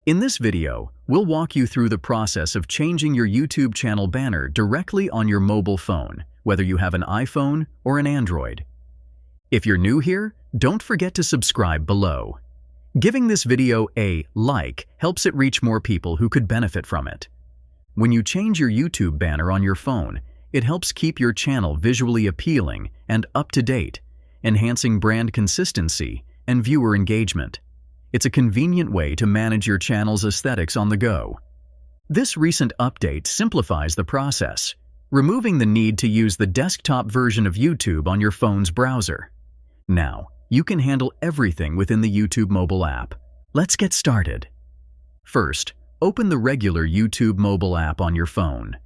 In this video, we'll walk you through the process of changing your YouTube channel banner directly on your mobile phone, whether you have an iPhone or an Android. If you're new here, don't forget to subscribe below. Giving this video a like helps it reach more people who could benefit from it. When you change your YouTube banner on your phone, it helps keep your channel visually appealing and up-to-date, enhancing brand consistency and viewer engagement. It's a convenient way to manage your channel's aesthetics on the go. This recent update simplifies the process, removing the need to use the desktop version of YouTube on your phone's browser. Now, you can handle everything within the YouTube mobile app. Let's get started. First, open the regular YouTube mobile app on your phone.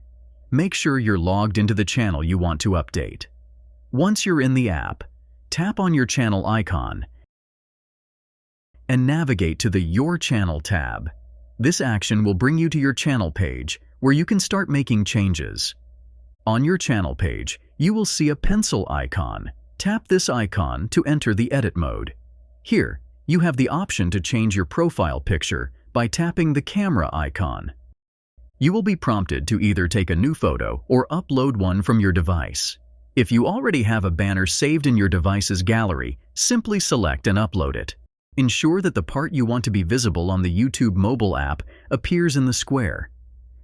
Make sure you're logged into the channel you want to update. Once you're in the app, tap on your channel icon and navigate to the Your Channel tab. This action will bring you to your channel page, where you can start making changes. On your channel page, you will see a pencil icon. Tap this icon to enter the edit mode. Here, you have the option to change your profile picture by tapping the camera icon. You will be prompted to either take a new photo or upload one from your device. If you already have a banner saved in your device's gallery, simply select and upload it. Ensure that the part you want to be visible on the YouTube mobile app appears in the square.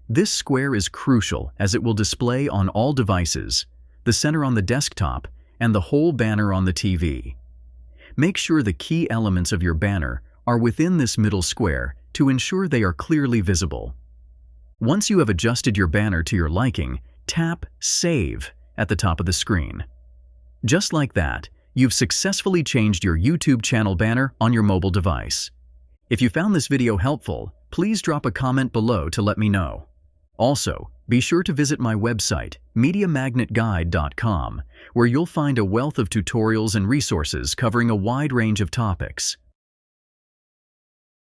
This square is crucial as it will display on all devices, the center on the desktop, and the whole banner on the TV. Make sure the key elements of your banner are within this middle square to ensure they are clearly visible. Once you have adjusted your banner to your liking, tap Save at the top of the screen. Just like that, you've successfully changed your YouTube channel banner on your mobile device. If you found this video helpful, please drop a comment below to let me know. Also, be sure to visit my website, MediaMagnetGuide.com, where you'll find a wealth of tutorials and resources covering a wide range of topics.